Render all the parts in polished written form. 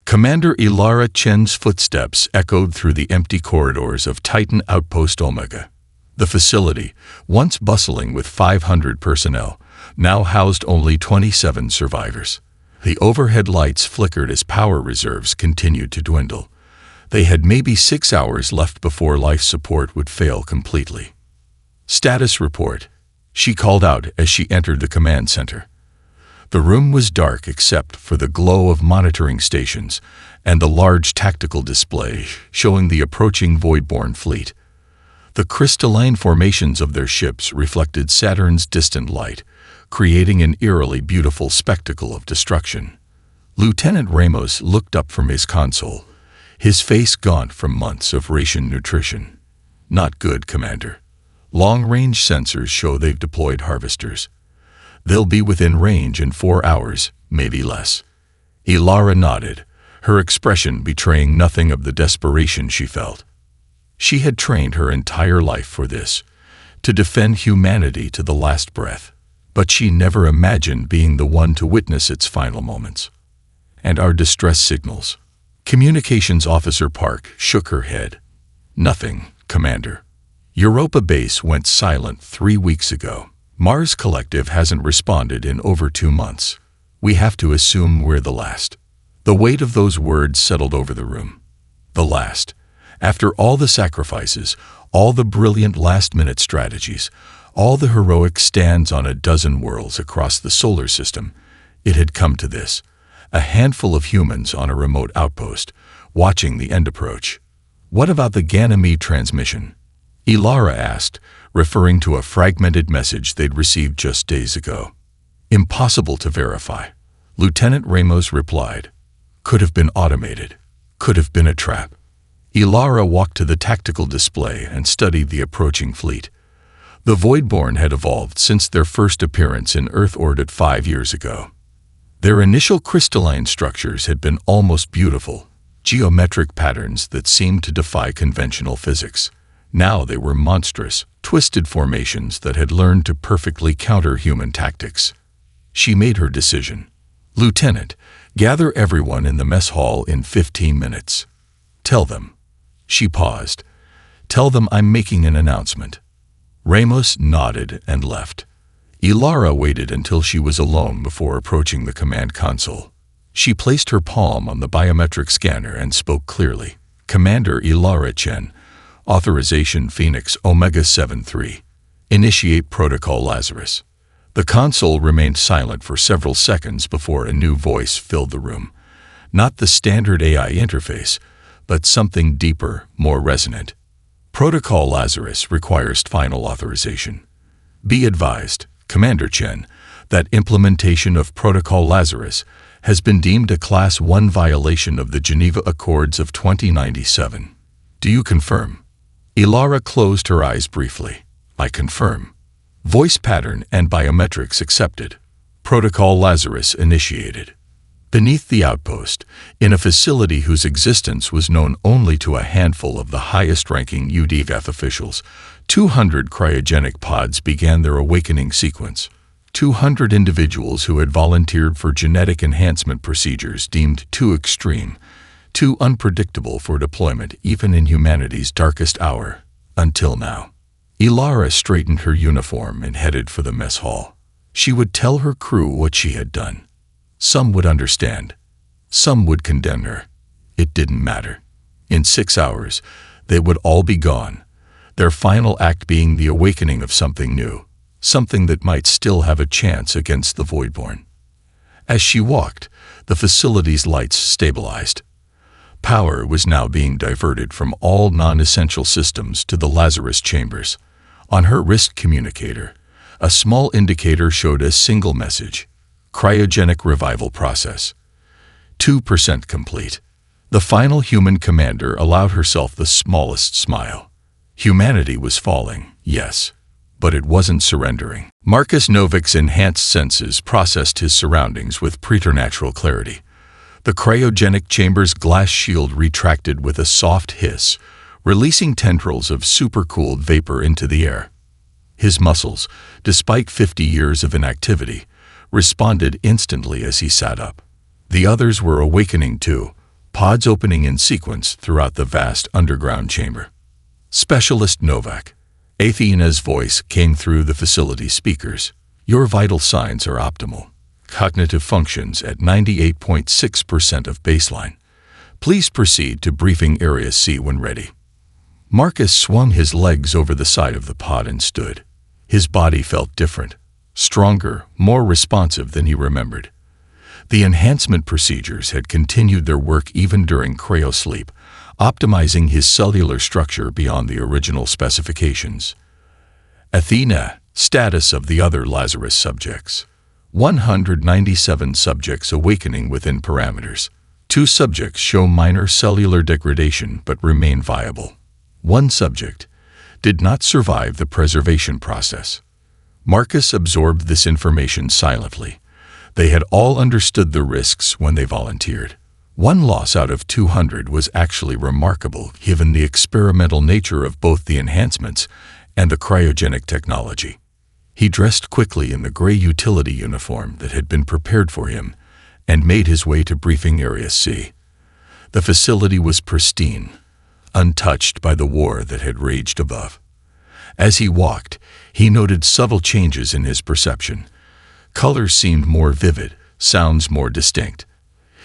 Commander Ilara Chen's footsteps echoed through the empty corridors of Titan Outpost Omega. The facility, once bustling with 500 personnel, now housed only 27 survivors. The overhead lights flickered as power reserves continued to dwindle. They had maybe 6 hours left before life support would fail completely. "Status report," she called out as she entered the command center. The room was dark except for the glow of monitoring stations and the large tactical display showing the approaching Voidborn fleet. The crystalline formations of their ships reflected Saturn's distant light, creating an eerily beautiful spectacle of destruction. Lieutenant Ramos looked up from his console, his face gaunt from months of ration nutrition. "Not good, Commander. Long-range sensors show they've deployed harvesters. They'll be within range in 4 hours, maybe less." Ilara nodded, her expression betraying nothing of the desperation she felt. She had trained her entire life for this, to defend humanity to the last breath, but she never imagined being the one to witness its final moments. "And our distress signals?" Communications Officer Park shook her head. "Nothing, Commander. Europa Base went silent 3 weeks ago. Mars Collective hasn't responded in over 2 months. We have to assume we're the last." The weight of those words settled over the room. The last. After all the sacrifices, all the brilliant last-minute strategies, all the heroic stands on a dozen worlds across the solar system, it had come to this. A handful of humans on a remote outpost, watching the end approach. "What about the Ganymede transmission?" Ilara asked, referring to a fragmented message they'd received just days ago. "Impossible to verify," Lieutenant Ramos replied. "Could have been automated. Could have been a trap." Ilara walked to the tactical display and studied the approaching fleet. The Voidborn had evolved since their first appearance in Earth orbit 5 years ago. Their initial crystalline structures had been almost beautiful, geometric patterns that seemed to defy conventional physics. Now they were monstrous, twisted formations that had learned to perfectly counter human tactics. She made her decision. "Lieutenant, gather everyone in the mess hall in 15 minutes. Tell them." She paused. "Tell them I'm making an announcement." Ramos nodded and left. Ilara waited until she was alone before approaching the command console. She placed her palm on the biometric scanner and spoke clearly. "Commander Ilara Chen, Authorization Phoenix Omega 7-3. Initiate Protocol Lazarus." The console remained silent for several seconds before a new voice filled the room. Not the standard AI interface, but something deeper, more resonant. "Protocol Lazarus requires final authorization. Be advised, Commander Chen, that implementation of Protocol Lazarus has been deemed a Class 1 violation of the Geneva Accords of 2097. Do you confirm?" Ilara closed her eyes briefly. "I confirm." Voice pattern and biometrics accepted. Protocol Lazarus initiated. Beneath the outpost, in a facility whose existence was known only to a handful of the highest-ranking UDF officials, 200 cryogenic pods began their awakening sequence. 200 individuals who had volunteered for genetic enhancement procedures deemed too extreme, too unpredictable for deployment even in humanity's darkest hour, until now. Ilara straightened her uniform and headed for the mess hall. She would tell her crew what she had done. Some would understand. Some would condemn her. It didn't matter. In 6 hours, they would all be gone, their final act being the awakening of something new, something that might still have a chance against the Voidborn. As she walked, the facility's lights stabilized. Power was now being diverted from all non-essential systems to the Lazarus chambers. On her wrist communicator, a small indicator showed a single message: cryogenic revival process. 2% complete. The final human commander allowed herself the smallest smile. Humanity was falling, yes, but it wasn't surrendering. Marcus Novik's enhanced senses processed his surroundings with preternatural clarity. The cryogenic chamber's glass shield retracted with a soft hiss, releasing tendrils of supercooled vapor into the air. His muscles, despite 50 years of inactivity, responded instantly as he sat up. The others were awakening too, pods opening in sequence throughout the vast underground chamber. Specialist Novak. Athena's voice came through the facility speakers. Your vital signs are optimal. Cognitive functions at 98.6% of baseline. Please proceed to briefing area C when ready. Marcus swung his legs over the side of the pod and stood. His body felt different, stronger, more responsive than he remembered. The enhancement procedures had continued their work even during cryosleep, optimizing his cellular structure beyond the original specifications. Athena, status of the other Lazarus subjects. 197 subjects awakening within parameters. 2 subjects show minor cellular degradation but remain viable. 1 subject did not survive the preservation process. Marcus absorbed this information silently. They had all understood the risks when they volunteered. 1 loss out of 200 was actually remarkable given the experimental nature of both the enhancements and the cryogenic technology. He dressed quickly in the gray utility uniform that had been prepared for him and made his way to briefing area C. The facility was pristine, untouched by the war that had raged above. As he walked, he noted subtle changes in his perception. Colors seemed more vivid, sounds more distinct.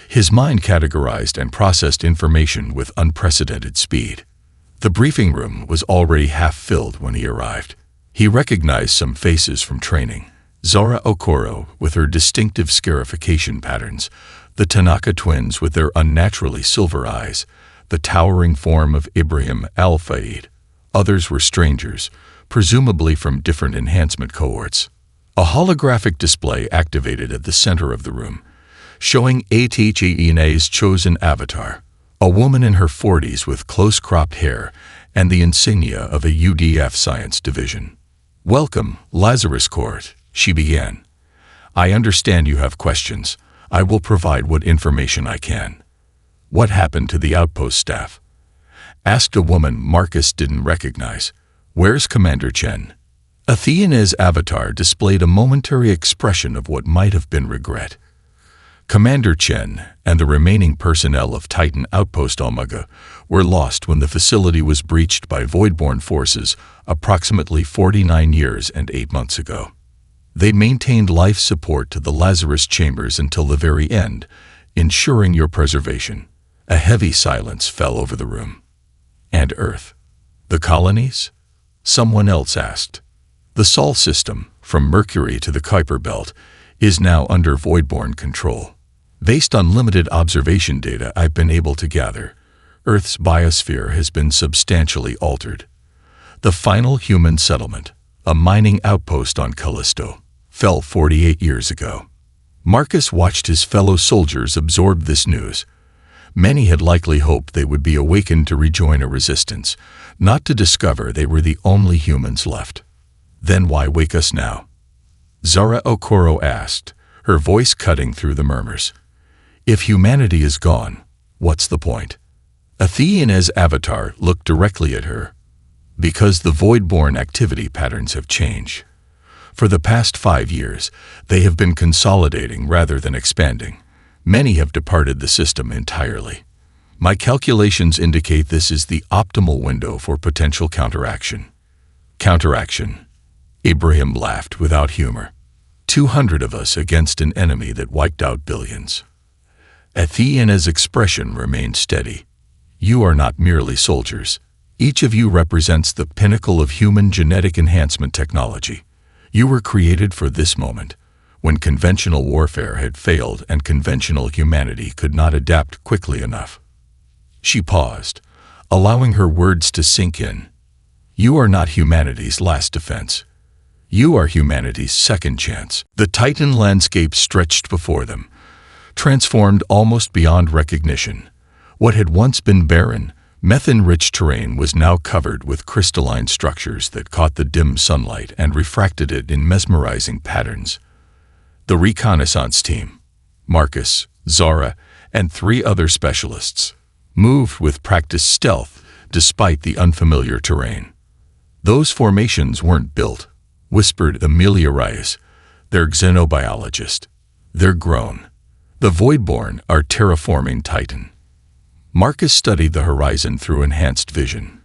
His mind categorized and processed information with unprecedented speed. The briefing room was already half filled when he arrived. He recognized some faces from training. Zara Okoro with her distinctive scarification patterns, the Tanaka twins with their unnaturally silver eyes, the towering form of Ibrahim Al-Fayed. Others were strangers, presumably from different enhancement cohorts. A holographic display activated at the center of the room, showing Athena's chosen avatar, a woman in her 40s with close-cropped hair and the insignia of a UDF science division. "Welcome, Lazarus Court," she began. "I understand you have questions. I will provide what information I can." "What happened to the outpost staff?" asked a woman Marcus didn't recognize. "Where's Commander Chen?" Athena's avatar displayed a momentary expression of what might have been regret. Commander Chen and the remaining personnel of Titan Outpost Omega were lost when the facility was breached by Voidborn forces approximately 49 years and 8 months ago. They maintained life support to the Lazarus chambers until the very end, ensuring your preservation. A heavy silence fell over the room. "And Earth? The colonies?" someone else asked. "The Sol system, from Mercury to the Kuiper Belt, is now under Voidborn control. Based on limited observation data I've been able to gather, Earth's biosphere has been substantially altered. The final human settlement, a mining outpost on Callisto, fell 48 years ago." Marcus watched his fellow soldiers absorb this news. Many had likely hoped they would be awakened to rejoin a resistance, not to discover they were the only humans left. "Then why wake us now?" Zara Okoro asked, her voice cutting through the murmurs. "If humanity is gone, what's the point?" Athena's avatar looked directly at her. "Because the Voidborn activity patterns have changed. For the past 5 years, they have been consolidating rather than expanding. Many have departed the system entirely. My calculations indicate this is the optimal window for potential counteraction." "Counteraction?" Ibrahim laughed without humor. 200 of us against an enemy that wiped out billions." Athena's expression remained steady. "You are not merely soldiers. Each of you represents the pinnacle of human genetic enhancement technology. You were created for this moment, when conventional warfare had failed and conventional humanity could not adapt quickly enough." She paused, allowing her words to sink in. "You are not humanity's last defense. You are humanity's second chance." The Titan landscape stretched before them, transformed almost beyond recognition. What had once been barren, methane-rich terrain was now covered with crystalline structures that caught the dim sunlight and refracted it in mesmerizing patterns. The reconnaissance team, Marcus, Zara, and 3 other specialists, moved with practiced stealth despite the unfamiliar terrain. "Those formations weren't built," whispered Amelia Reyes, their xenobiologist. "They're grown. The Voidborn are terraforming Titan." Marcus studied the horizon through enhanced vision.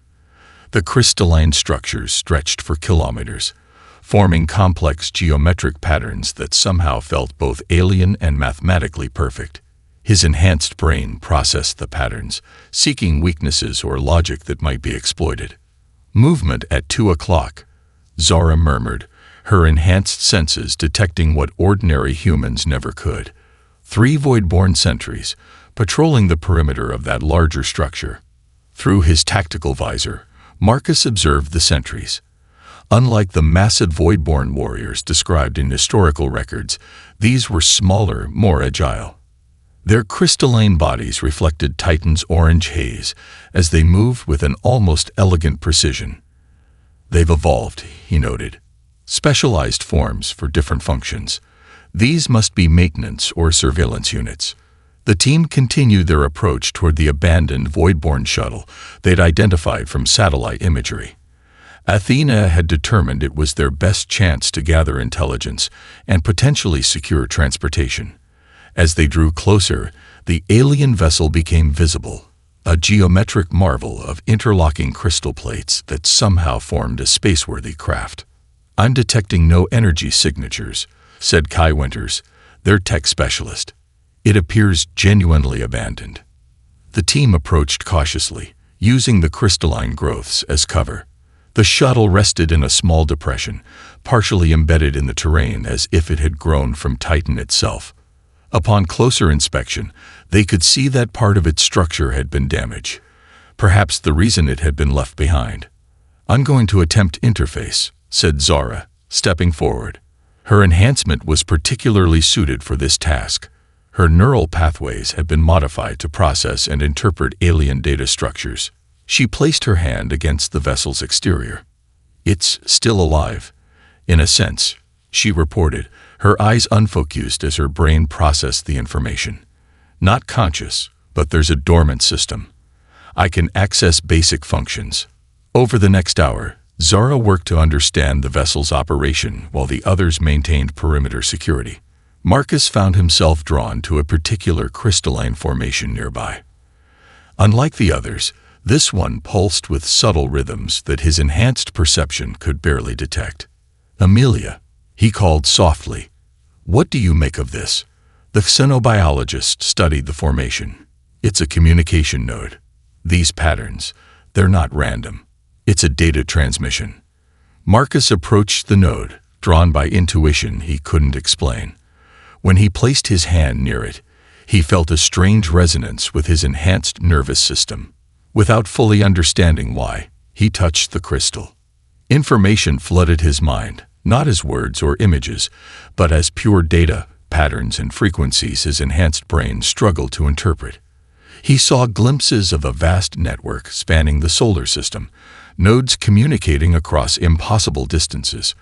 The crystalline structures stretched for kilometers, forming complex geometric patterns that somehow felt both alien and mathematically perfect. His enhanced brain processed the patterns, seeking weaknesses or logic that might be exploited. Movement at 2 o'clock, Zara murmured, her enhanced senses detecting what ordinary humans never could. 3 void-born sentries, patrolling the perimeter of that larger structure. Through his tactical visor, Marcus observed the sentries. Unlike the massive void-born warriors described in historical records, these were smaller, more agile. Their crystalline bodies reflected Titan's orange haze as they moved with an almost elegant precision. They've evolved, he noted. Specialized forms for different functions. These must be maintenance or surveillance units. The team continued their approach toward the abandoned void-born shuttle they'd identified from satellite imagery. Athena had determined it was their best chance to gather intelligence and potentially secure transportation. As they drew closer, the alien vessel became visible, a geometric marvel of interlocking crystal plates that somehow formed a spaceworthy craft. "I'm detecting no energy signatures," said Kai Winters, their tech specialist. "It appears genuinely abandoned." The team approached cautiously, using the crystalline growths as cover. The shuttle rested in a small depression, partially embedded in the terrain as if it had grown from Titan itself. Upon closer inspection, they could see that part of its structure had been damaged, perhaps the reason it had been left behind. "I'm going to attempt interface," said Zara, stepping forward. Her enhancement was particularly suited for this task. Her neural pathways had been modified to process and interpret alien data structures. She placed her hand against the vessel's exterior. "It's still alive, in a sense," she reported, her eyes unfocused as her brain processed the information. "Not conscious, but there's a dormant system. I can access basic functions." Over the next hour, Zara worked to understand the vessel's operation while the others maintained perimeter security. Marcus found himself drawn to a particular crystalline formation nearby. Unlike the others, this one pulsed with subtle rhythms that his enhanced perception could barely detect. "Amelia," he called softly. "What do you make of this?" The xenobiologist studied the formation. "It's a communication node. These patterns, they're not random. It's a data transmission." Marcus approached the node, drawn by intuition he couldn't explain. When he placed his hand near it, he felt a strange resonance with his enhanced nervous system. Without fully understanding why, he touched the crystal. Information flooded his mind, not as words or images, but as pure data, patterns and frequencies his enhanced brain struggled to interpret. He saw glimpses of a vast network spanning the solar system, nodes communicating across impossible distances.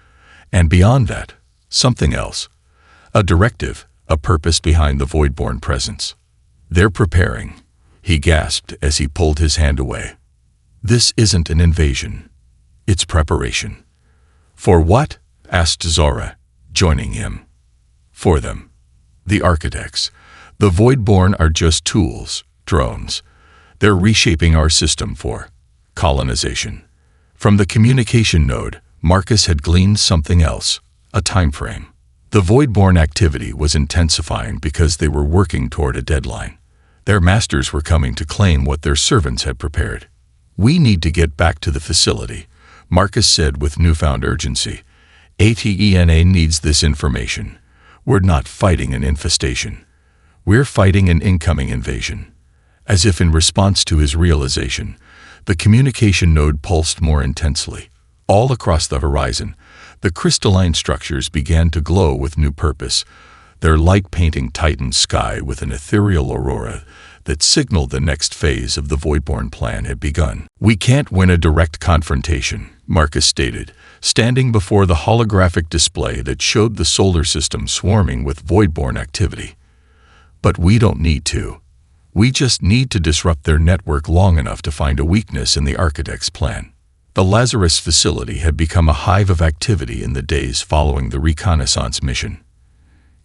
And beyond that, something else. A directive, a purpose behind the void-born presence. "They're preparing," he gasped as he pulled his hand away. "This isn't an invasion. It's preparation." "For what?" asked Zara, joining him. "For them. The architects. The void-born are just tools, drones. They're reshaping our system for colonization." From the communication node, Marcus had gleaned something else, a time frame. The void-born activity was intensifying because they were working toward a deadline. Their masters were coming to claim what their servants had prepared. "We need to get back to the facility," Marcus said with newfound urgency. "Athena needs this information. We're not fighting an infestation. We're fighting an incoming invasion." As if in response to his realization, the communication node pulsed more intensely. All across the horizon, the crystalline structures began to glow with new purpose, their light painting Titan's sky with an ethereal aurora that signaled the next phase of the Voidborn plan had begun. "We can't win a direct confrontation," Marcus stated, standing before the holographic display that showed the solar system swarming with Voidborn activity. "But we don't need to. We just need to disrupt their network long enough to find a weakness in the architect's plan." The Lazarus facility had become a hive of activity in the days following the reconnaissance mission.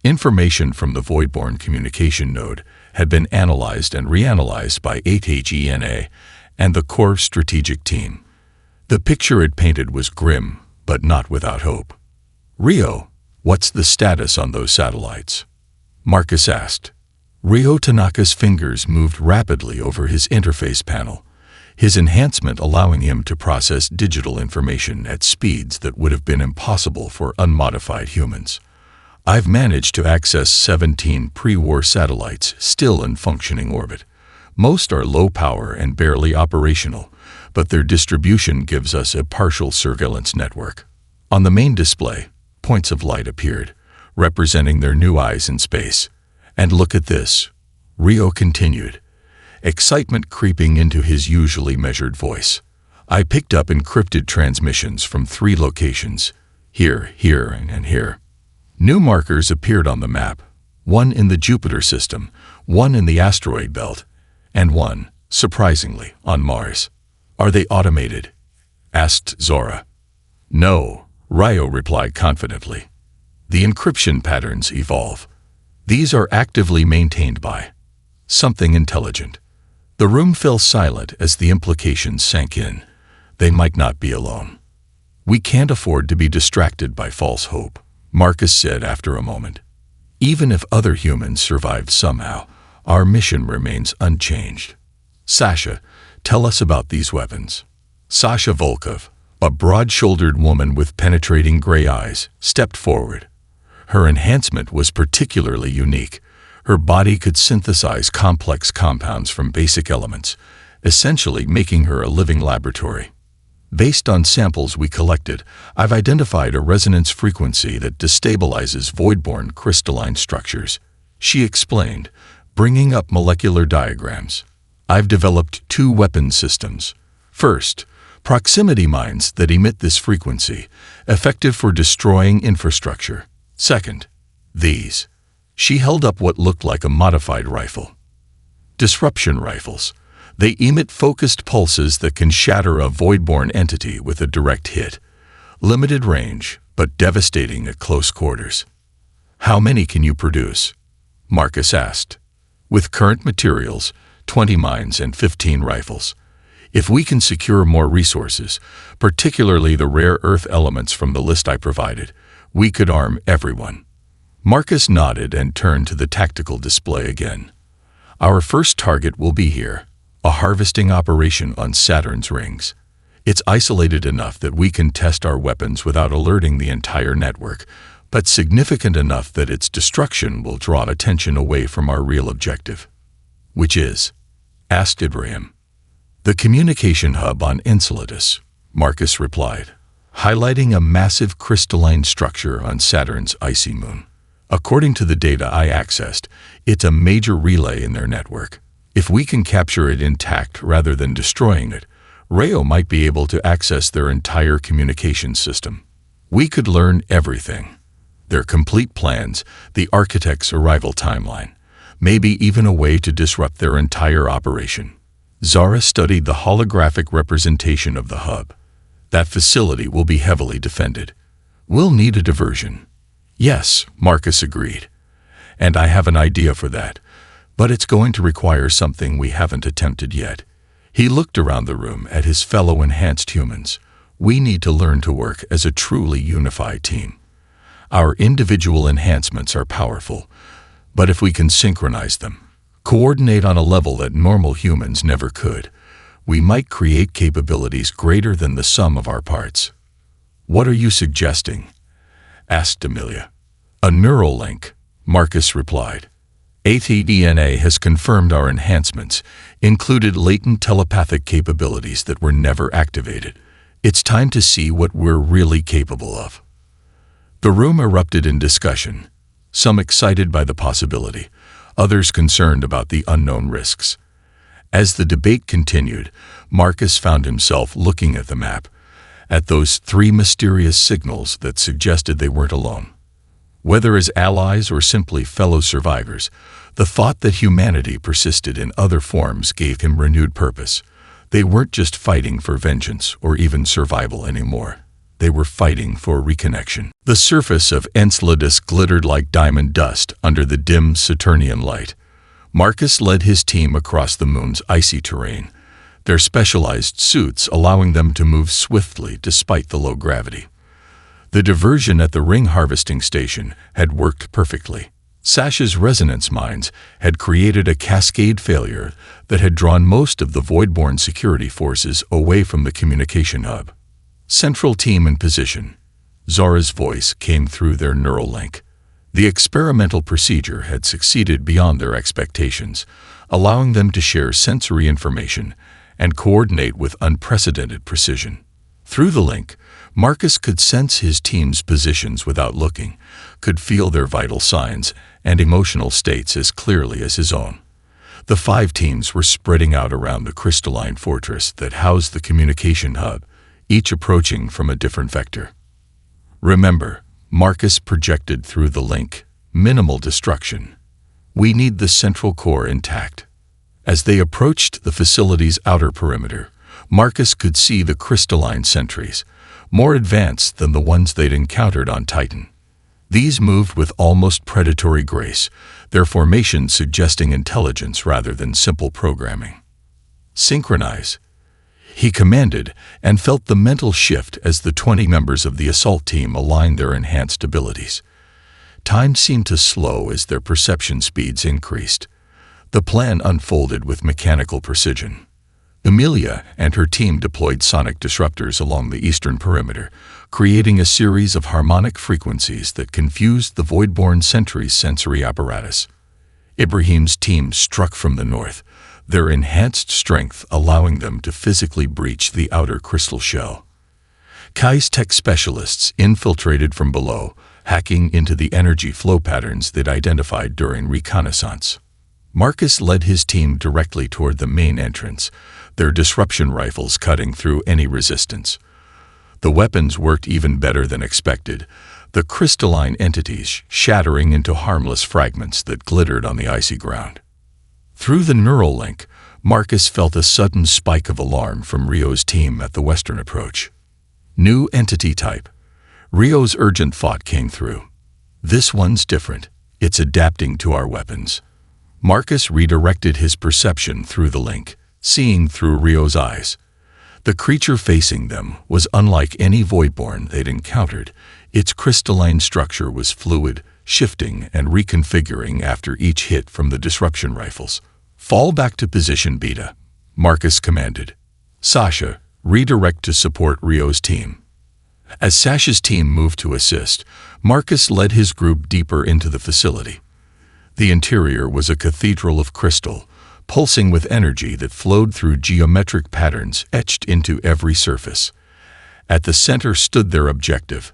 Information from the Voidborn communication node had been analyzed and reanalyzed by HFY and the core strategic team. The picture it painted was grim, but not without hope. "Rio, what's the status on those satellites?" Marcus asked. Rio Tanaka's fingers moved rapidly over his interface panel, his enhancement allowing him to process digital information at speeds that would have been impossible for unmodified humans. "I've managed to access 17 pre-war satellites still in functioning orbit. Most are low power and barely operational, but their distribution gives us a partial surveillance network." On the main display, points of light appeared, representing their new eyes in space. "And look at this," Rio continued, excitement creeping into his usually measured voice. "I picked up encrypted transmissions from 3 locations, here, and here. New markers appeared on the map, one in the Jupiter system, one in the asteroid belt, and one, surprisingly, on Mars." "Are they automated?" asked Zora. "No," Rio replied confidently. "The encryption patterns evolve. These are actively maintained by something intelligent." The room fell silent as the implications sank in. They might not be alone. "We can't afford to be distracted by false hope," Marcus said after a moment. "Even if other humans survived somehow, our mission remains unchanged. Sasha, tell us about these weapons." Sasha Volkov, a broad-shouldered woman with penetrating gray eyes, stepped forward. Her enhancement was particularly unique. Her body could synthesize complex compounds from basic elements, essentially making her a living laboratory. "Based on samples we collected, I've identified a resonance frequency that destabilizes void-borne crystalline structures," she explained, bringing up molecular diagrams. "I've developed 2 weapon systems. First, proximity mines that emit this frequency, effective for destroying infrastructure. Second, these." She held up what looked like a modified rifle. "Disruption rifles. They emit focused pulses that can shatter a void-borne entity with a direct hit. Limited range, but devastating at close quarters." "How many can you produce?" Marcus asked. "With current materials, 20 mines and 15 rifles. If we can secure more resources, particularly the rare earth elements from the list I provided, we could arm everyone." Marcus nodded and turned to the tactical display again. "Our first target will be here, a harvesting operation on Saturn's rings. It's isolated enough that we can test our weapons without alerting the entire network, but significant enough that its destruction will draw attention away from our real objective." "Which is?" asked Ibrahim. "The communication hub on Enceladus," Marcus replied, highlighting a massive crystalline structure on Saturn's icy moon. "According to the data I accessed, it's a major relay in their network. If we can capture it intact rather than destroying it, Rayo might be able to access their entire communications system. We could learn everything. Their complete plans, the architect's arrival timeline, maybe even a way to disrupt their entire operation." Zara studied the holographic representation of the hub. "That facility will be heavily defended. We'll need a diversion." "Yes," Marcus agreed. "And I have an idea for that, but it's going to require something we haven't attempted yet." He looked around the room at his fellow enhanced humans. "We need to learn to work as a truly unified team. Our individual enhancements are powerful, but if we can synchronize them, coordinate on a level that normal humans never could, we might create capabilities greater than the sum of our parts." "What are you suggesting?" asked Amelia. "A neural link," Marcus replied. "HFY has confirmed our enhancements included latent telepathic capabilities that were never activated. It's time to see what we're really capable of." The room erupted in discussion, some excited by the possibility, others concerned about the unknown risks. As the debate continued, Marcus found himself looking at the map, at those 3 mysterious signals that suggested they weren't alone. Whether as allies or simply fellow survivors, the thought that humanity persisted in other forms gave him renewed purpose. They weren't just fighting for vengeance or even survival anymore. They were fighting for reconnection. The surface of Enceladus glittered like diamond dust under the dim Saturnian light. Marcus led his team across the moon's icy terrain, their specialized suits allowing them to move swiftly despite the low gravity. The diversion at the ring harvesting station had worked perfectly. Sasha's resonance mines had created a cascade failure that had drawn most of the Voidborn security forces away from the communication hub. Central team in position. Zora's voice came through their neural link. The experimental procedure had succeeded beyond their expectations, allowing them to share sensory information and coordinate with unprecedented precision. Through the link, Marcus could sense his team's positions without looking, could feel their vital signs and emotional states as clearly as his own. The 5 teams were spreading out around the crystalline fortress that housed the communication hub, each approaching from a different vector. Remember, Marcus projected through the link, minimal destruction. We need the central core intact. As they approached the facility's outer perimeter, Marcus could see the crystalline sentries, more advanced than the ones they'd encountered on Titan. These moved with almost predatory grace, their formation suggesting intelligence rather than simple programming. Synchronize, he commanded, and felt the mental shift as the 20 members of the assault team aligned their enhanced abilities. Time seemed to slow as their perception speeds increased. The plan unfolded with mechanical precision. Emilia and her team deployed sonic disruptors along the eastern perimeter, creating a series of harmonic frequencies that confused the Voidborn sentry's sensory apparatus. Ibrahim's team struck from the north, their enhanced strength allowing them to physically breach the outer crystal shell. Kai's tech specialists infiltrated from below, hacking into the energy flow patterns they'd identified during reconnaissance. Marcus led his team directly toward the main entrance, their disruption rifles cutting through any resistance. The weapons worked even better than expected, the crystalline entities shattering into harmless fragments that glittered on the icy ground. Through the neural link, Marcus felt a sudden spike of alarm from Rio's team at the western approach. New entity type. Rio's urgent thought came through. This one's different. It's adapting to our weapons. Marcus redirected his perception through the link, seeing through Rio's eyes. The creature facing them was unlike any Voidborn they'd encountered. Its crystalline structure was fluid, shifting and reconfiguring after each hit from the disruption rifles. Fall back to position, Beta, Marcus commanded. Sasha, redirect to support Rio's team. As Sasha's team moved to assist, Marcus led his group deeper into the facility. The interior was a cathedral of crystal, pulsing with energy that flowed through geometric patterns etched into every surface. At the center stood their objective,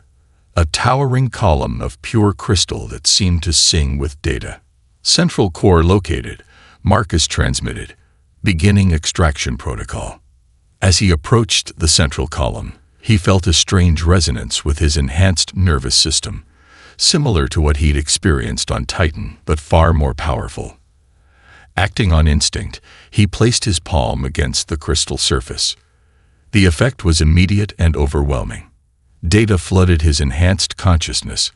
a towering column of pure crystal that seemed to sing with data. Central core located, Marcus transmitted, beginning extraction protocol. As he approached the central column, he felt a strange resonance with his enhanced nervous system, similar to what he'd experienced on Titan, but far more powerful. Acting on instinct, he placed his palm against the crystal surface. The effect was immediate and overwhelming. Data flooded his enhanced consciousness,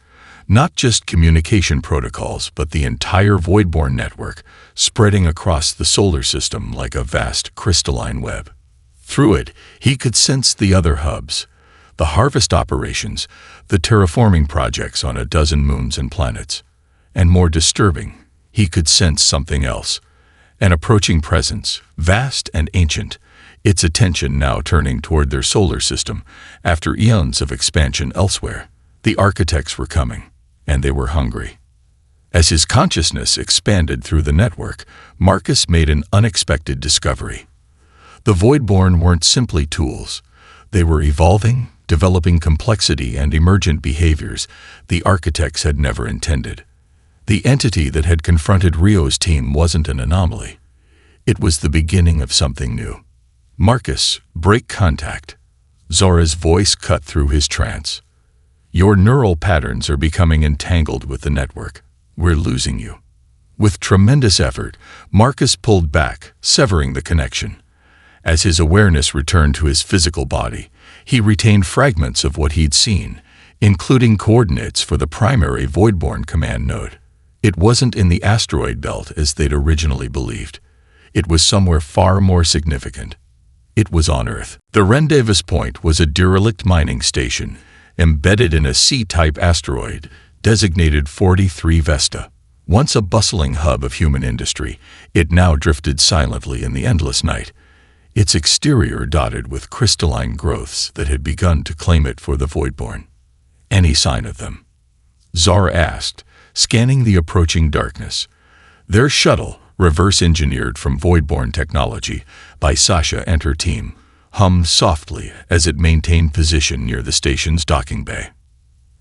not just communication protocols, but the entire Voidborn network, spreading across the solar system like a vast crystalline web. Through it, he could sense the other hubs, the harvest operations, the terraforming projects on a dozen moons and planets. And more disturbing, he could sense something else, an approaching presence, vast and ancient, its attention now turning toward their solar system after eons of expansion elsewhere. The architects were coming, and they were hungry. As his consciousness expanded through the network, Marcus made an unexpected discovery. The Voidborn weren't simply tools. They were evolving, developing complexity and emergent behaviors the architects had never intended. The entity that had confronted Rio's team wasn't an anomaly. It was the beginning of something new. Marcus, break contact. Zora's voice cut through his trance. Your neural patterns are becoming entangled with the network. We're losing you. With tremendous effort, Marcus pulled back, severing the connection. As his awareness returned to his physical body, he retained fragments of what he'd seen, including coordinates for the primary Voidborn command node. It wasn't in the asteroid belt as they'd originally believed. It was somewhere far more significant. It was on Earth. The rendezvous point was a derelict mining station, embedded in a C-type asteroid, designated 43 Vesta. Once a bustling hub of human industry, it now drifted silently in the endless night, its exterior dotted with crystalline growths that had begun to claim it for the Voidborn. Any sign of them? Zara asked, scanning the approaching darkness. Their shuttle, reverse-engineered from Voidborn technology by Sasha and her team, hummed softly as it maintained position near the station's docking bay.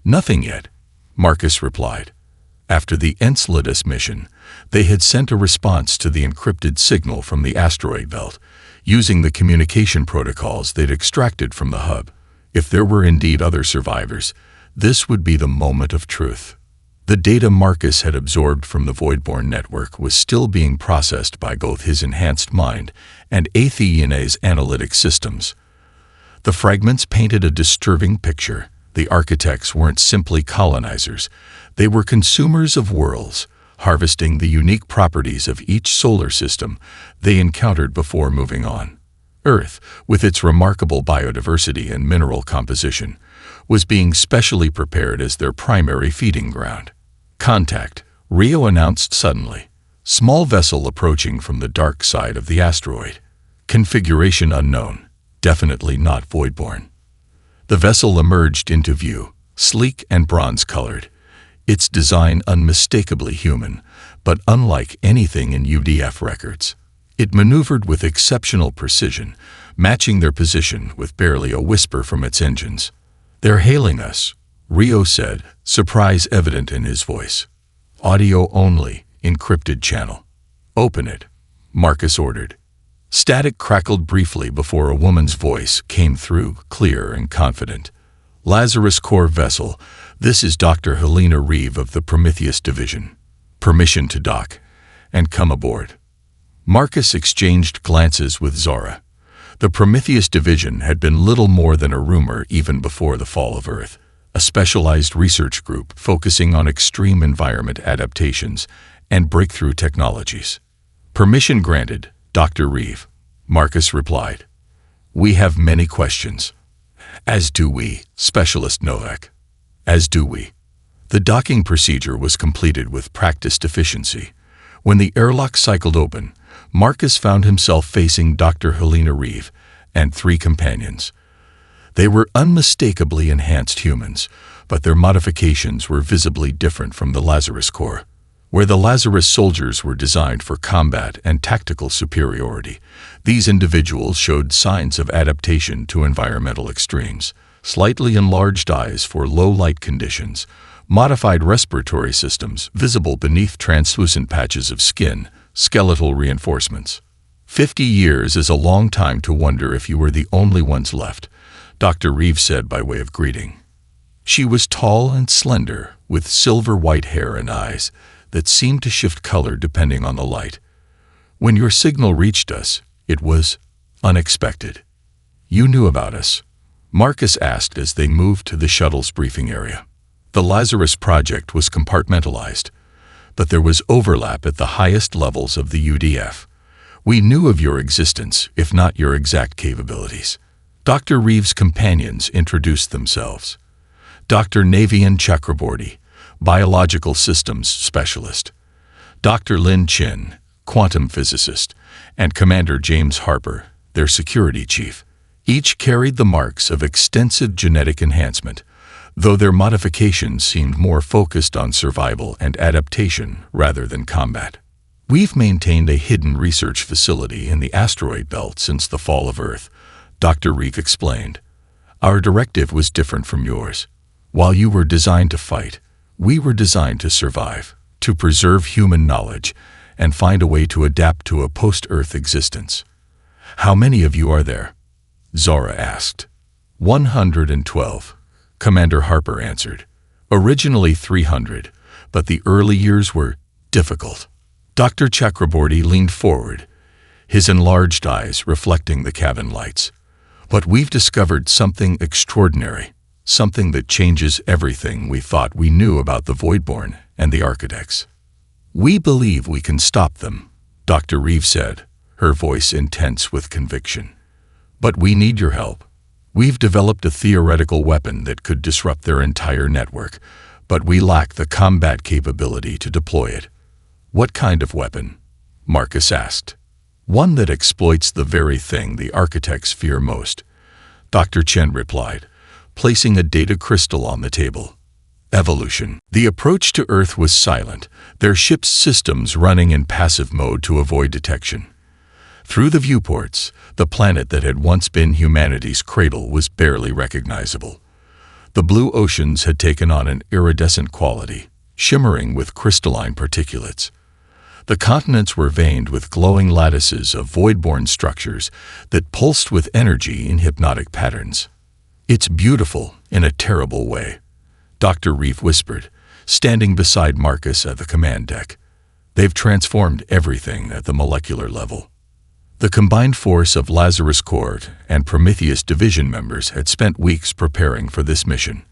Nothing yet, Marcus replied. After the Enceladus mission, they had sent a response to the encrypted signal from the asteroid belt, using the communication protocols they'd extracted from the hub. If there were indeed other survivors, this would be the moment of truth. The data Marcus had absorbed from the Voidborn network was still being processed by both his enhanced mind and Athena's analytic systems. The fragments painted a disturbing picture. The architects weren't simply colonizers. They were consumers of worlds, harvesting the unique properties of each solar system they encountered before moving on. Earth, with its remarkable biodiversity and mineral composition, was being specially prepared as their primary feeding ground. Contact, Rio announced suddenly. Small vessel approaching from the dark side of the asteroid. Configuration unknown. Definitely not Voidborn. The vessel emerged into view, sleek and bronze-colored. Its design unmistakably human, but unlike anything in UDF records. It maneuvered with exceptional precision, matching their position with barely a whisper from its engines. "They're hailing us," Rio said, surprise evident in his voice. "Audio only, encrypted channel." "Open it," Marcus ordered. Static crackled briefly before a woman's voice came through, clear and confident. "Lazarus Core vessel, this is Dr. Helena Reeve of the Prometheus Division. Permission to dock and come aboard." Marcus exchanged glances with Zara. The Prometheus Division had been little more than a rumor even before the fall of Earth, a specialized research group focusing on extreme environment adaptations and breakthrough technologies. "Permission granted, Dr. Reeve," Marcus replied. "We have many questions." "As do we, Specialist Novak. As do we." The docking procedure was completed with practiced efficiency. When the airlock cycled open, Marcus found himself facing Dr. Helena Reeve and 3 companions. They were unmistakably enhanced humans, but their modifications were visibly different from the Lazarus Core. Where the Lazarus soldiers were designed for combat and tactical superiority, these individuals showed signs of adaptation to environmental extremes. Slightly enlarged eyes for low-light conditions, modified respiratory systems visible beneath translucent patches of skin, skeletal reinforcements. 50 years is a long time to wonder if you were the only ones left, Dr. Reeve said by way of greeting. She was tall and slender, with silver-white hair and eyes that seemed to shift color depending on the light. "When your signal reached us, it was unexpected." "You knew about us?" Marcus asked as they moved to the shuttle's briefing area. The Lazarus project was compartmentalized, but there was overlap at the highest levels of the UDF. "We knew of your existence, if not your exact capabilities." Dr. Reeve's companions introduced themselves. Dr. Navian Chakraborty, Biological Systems Specialist. Dr. Lin Chin, Quantum Physicist, and Commander James Harper, their security chief. Each carried the marks of extensive genetic enhancement, though their modifications seemed more focused on survival and adaptation rather than combat. "We've maintained a hidden research facility in the asteroid belt since the fall of Earth," Dr. Reeve explained. "Our directive was different from yours. While you were designed to fight, we were designed to survive, to preserve human knowledge, and find a way to adapt to a post-Earth existence." "How many of you are there?" Zara asked. 112, Commander Harper answered. "Originally 300, but the early years were difficult." Dr. Chakraborty leaned forward, his enlarged eyes reflecting the cabin lights. "But we've discovered something extraordinary, something that changes everything we thought we knew about the Voidborn and the Architects." "We believe we can stop them," Dr. Reeve said, her voice intense with conviction. "But we need your help. We've developed a theoretical weapon that could disrupt their entire network, but we lack the combat capability to deploy it." "What kind of weapon?" Marcus asked. "One that exploits the very thing the architects fear most," Dr. Chen replied, placing a data crystal on the table. "Evolution." The approach to Earth was silent, their ship's systems running in passive mode to avoid detection. Through the viewports, the planet that had once been humanity's cradle was barely recognizable. The blue oceans had taken on an iridescent quality, shimmering with crystalline particulates. The continents were veined with glowing lattices of void-born structures that pulsed with energy in hypnotic patterns. "It's beautiful in a terrible way," Dr. Reeve whispered, standing beside Marcus at the command deck. "They've transformed everything at the molecular level." The combined force of Lazarus Court and Prometheus Division members had spent weeks preparing for this mission.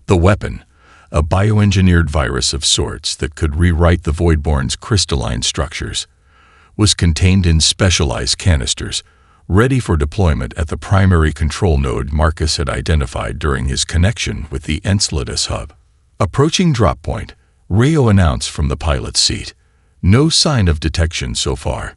The weapon, a bioengineered virus of sorts that could rewrite the Voidborn's crystalline structures, was contained in specialized canisters, ready for deployment at the primary control node Marcus had identified during his connection with the Enceladus hub. Approaching drop point, Rayo announced from the pilot's seat, "No sign of detection so far."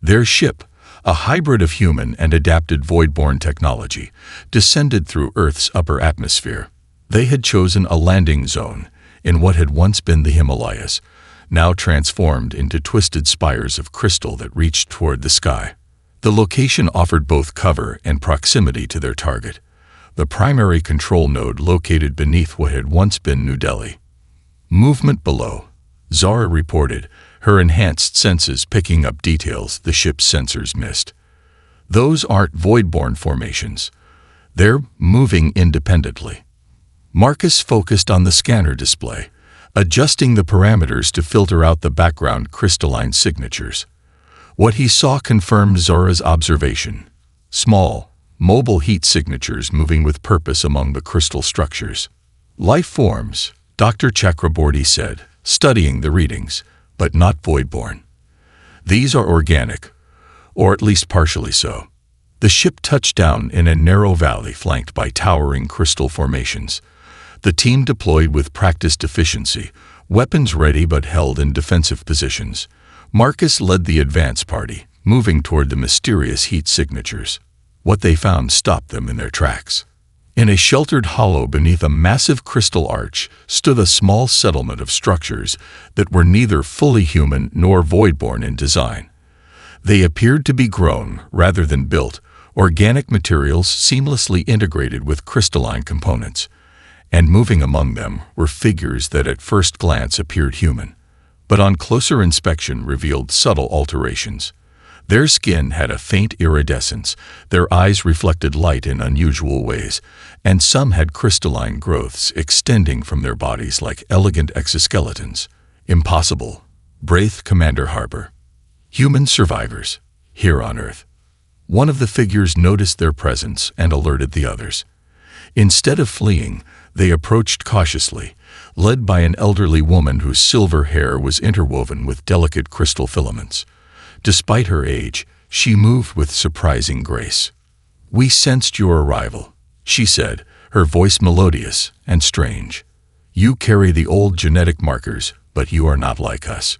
Their ship, a hybrid of human and adapted Voidborn technology, descended through Earth's upper atmosphere. They had chosen a landing zone in what had once been the Himalayas, now transformed into twisted spires of crystal that reached toward the sky. The location offered both cover and proximity to their target, the primary control node located beneath what had once been New Delhi. "Movement below," Zara reported, her enhanced senses picking up details the ship's sensors missed. "Those aren't Voidborn formations. They're moving independently." Marcus focused on the scanner display, adjusting the parameters to filter out the background crystalline signatures. What he saw confirmed Zora's observation: small, mobile heat signatures moving with purpose among the crystal structures. "Life forms," Dr. Chakraborty said, studying the readings, "but not Voidborn. These are organic, or at least partially so." The ship touched down in a narrow valley flanked by towering crystal formations. The team deployed with practiced efficiency, weapons ready but held in defensive positions. Marcus led the advance party, moving toward the mysterious heat signatures. What they found stopped them in their tracks. In a sheltered hollow beneath a massive crystal arch stood a small settlement of structures that were neither fully human nor Voidborn in design. They appeared to be grown rather than built, organic materials seamlessly integrated with crystalline components, and moving among them were figures that at first glance appeared human, but on closer inspection revealed subtle alterations. Their skin had a faint iridescence, their eyes reflected light in unusual ways, and some had crystalline growths extending from their bodies like elegant exoskeletons. "Impossible," breathed Commander Harbour. "Human survivors, here on Earth." One of the figures noticed their presence and alerted the others. Instead of fleeing, they approached cautiously, led by an elderly woman whose silver hair was interwoven with delicate crystal filaments. Despite her age, she moved with surprising grace. "We sensed your arrival," she said, her voice melodious and strange. "You carry the old genetic markers, but you are not like us."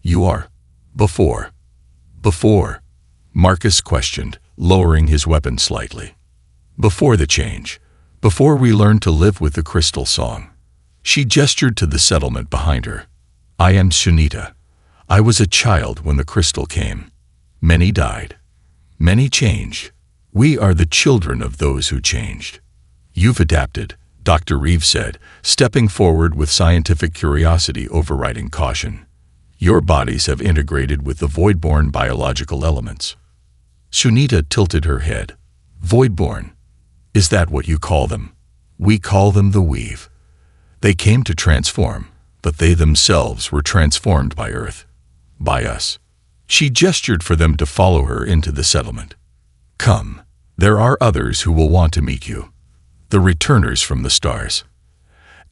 "You are before." "Before?" Marcus questioned, lowering his weapon slightly. "Before the change. Before we learned to live with the crystal song." She gestured to the settlement behind her. "I am Sunita. I was a child when the crystal came. Many died. Many changed. We are the children of those who changed." "You've adapted," Dr. Reeve said, stepping forward with scientific curiosity overriding caution. "Your bodies have integrated with the Voidborn biological elements." Sunita tilted her head. "Voidborn? Is that what you call them?" "We call them the Weave. They came to transform, but they themselves were transformed by Earth. By us." She gestured for them to follow her into the settlement. "Come, there are others who will want to meet you. The returners from the stars."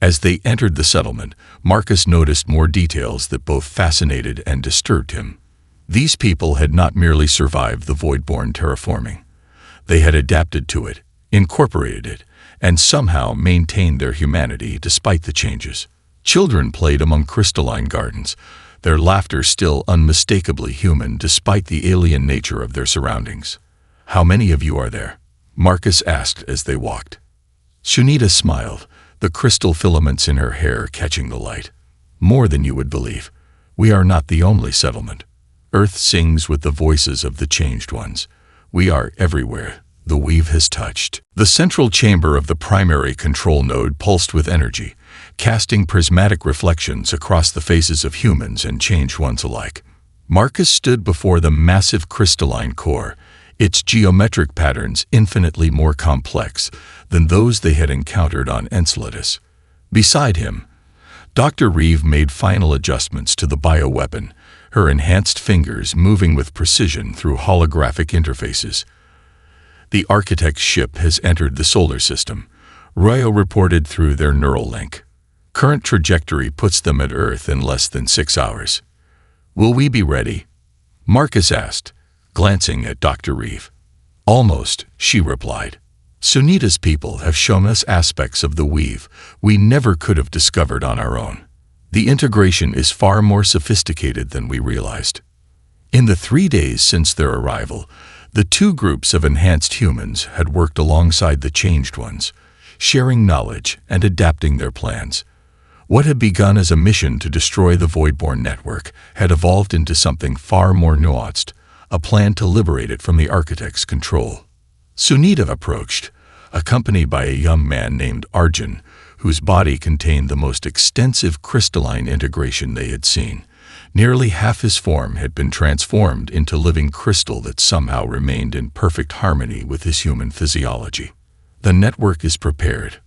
As they entered the settlement, Marcus noticed more details that both fascinated and disturbed him. These people had not merely survived the void-born terraforming. They had adapted to it, incorporated it, and somehow maintained their humanity despite the changes. Children played among crystalline gardens, their laughter still unmistakably human despite the alien nature of their surroundings. "How many of you are there?" Marcus asked as they walked. Sunita smiled, the crystal filaments in her hair catching the light. "More than you would believe. We are not the only settlement. Earth sings with the voices of the changed ones. We are everywhere the weave has touched." The central chamber of the primary control node pulsed with energy, casting prismatic reflections across the faces of humans and changed ones alike. Marcus stood before the massive crystalline core, its geometric patterns infinitely more complex than those they had encountered on Enceladus. Beside him, Dr. Reeve made final adjustments to the bioweapon, her enhanced fingers moving with precision through holographic interfaces. "The Architect's ship has entered the solar system," Royo reported through their neural link. "Current trajectory puts them at Earth in less than 6 hours. Will we be ready?" Marcus asked, glancing at Dr. Reeve. "Almost," she replied. "Sunita's people have shown us aspects of the weave we never could have discovered on our own. The integration is far more sophisticated than we realized." In the 3 days since their arrival, the two groups of enhanced humans had worked alongside the changed ones, sharing knowledge and adapting their plans. What had begun as a mission to destroy the Voidborn network had evolved into something far more nuanced, a plan to liberate it from the Architect's control. Sunita approached, accompanied by a young man named Arjun, whose body contained the most extensive crystalline integration they had seen. Nearly half his form had been transformed into living crystal that somehow remained in perfect harmony with his human physiology. "The network is prepared,"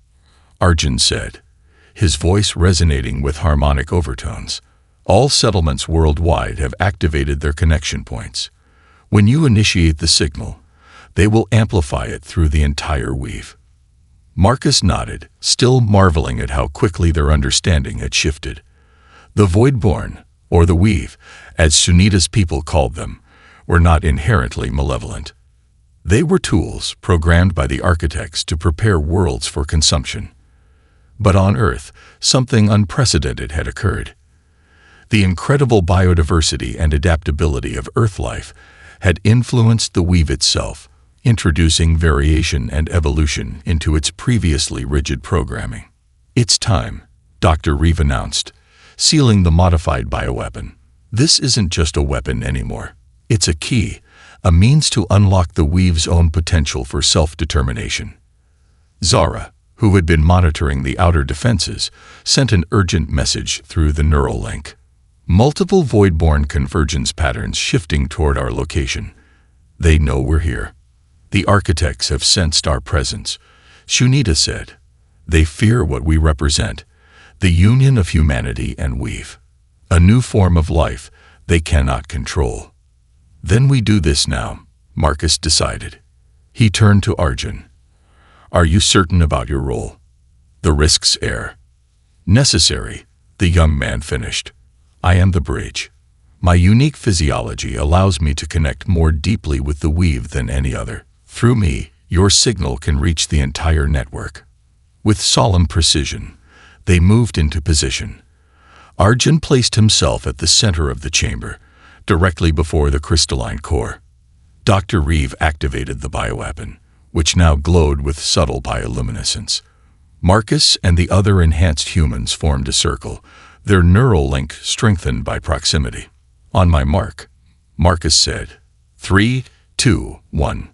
Arjun said, his voice resonating with harmonic overtones. "All settlements worldwide have activated their connection points. When you initiate the signal, they will amplify it through the entire weave." Marcus nodded, still marveling at how quickly their understanding had shifted. The Voidborn, or the weave, as Sunita's people called them, were not inherently malevolent. They were tools programmed by the Architects to prepare worlds for consumption. But on Earth, something unprecedented had occurred. The incredible biodiversity and adaptability of Earth life had influenced the weave itself, introducing variation and evolution into its previously rigid programming. "It's time," Dr. Reeve announced, sealing the modified bioweapon. "This isn't just a weapon anymore. It's a key, a means to unlock the weave's own potential for self-determination." Zara, who had been monitoring the outer defenses, sent an urgent message through the neural link. "Multiple Voidborn convergence patterns shifting toward our location. They know we're here. The Architects have sensed our presence," Sunita said. "They fear what we represent, the union of humanity and weave. A new form of life they cannot control." "Then we do this now," Marcus decided. He turned to Arjun. "Are you certain about your role?" "The risks are necessary," the young man finished. "I am the bridge. My unique physiology allows me to connect more deeply with the weave than any other. Through me, your signal can reach the entire network." With solemn precision, they moved into position. Arjun placed himself at the center of the chamber, directly before the crystalline core. Dr. Reeve activated the bioweapon, which now glowed with subtle bioluminescence. Marcus and the other enhanced humans formed a circle, their neural link strengthened by proximity. "On my mark," Marcus said. 3, 2, 1.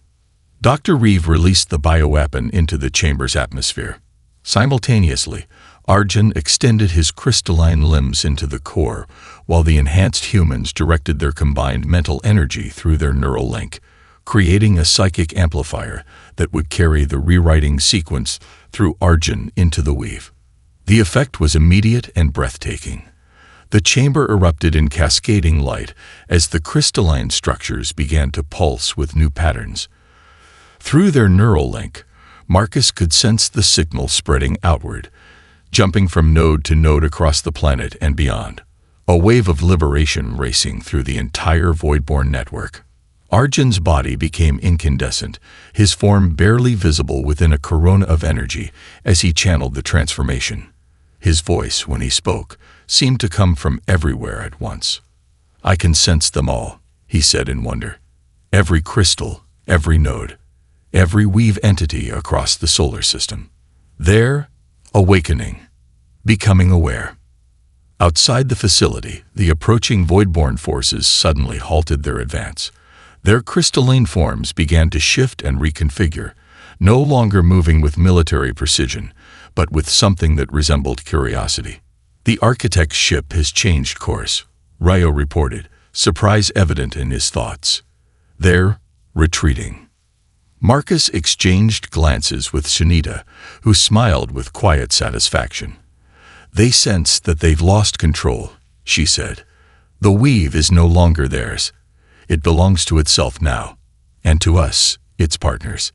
Dr. Reeve released the bioweapon into the chamber's atmosphere. Simultaneously, Arjun extended his crystalline limbs into the core, while the enhanced humans directed their combined mental energy through their neural link, creating a psychic amplifier that would carry the rewriting sequence through Arjun into the weave. The effect was immediate and breathtaking. The chamber erupted in cascading light as the crystalline structures began to pulse with new patterns. Through their neural link, Marcus could sense the signal spreading outward, jumping from node to node across the planet and beyond. A wave of liberation racing through the entire Voidborn network. Arjun's body became incandescent, his form barely visible within a corona of energy as he channeled the transformation. His voice, when he spoke, seemed to come from everywhere at once. "I can sense them all," he said in wonder. "Every crystal, every node, every weave entity across the solar system. They're awakening, becoming aware." Outside the facility, the approaching Voidborn forces suddenly halted their advance. Their crystalline forms began to shift and reconfigure, no longer moving with military precision, but with something that resembled curiosity. "The architect's ship has changed course," Ryo reported, surprise evident in his thoughts. "They're retreating." Marcus exchanged glances with Sunita, who smiled with quiet satisfaction. "They sense that they've lost control," she said. "The weave is no longer theirs. It belongs to itself now, and to us, its partners."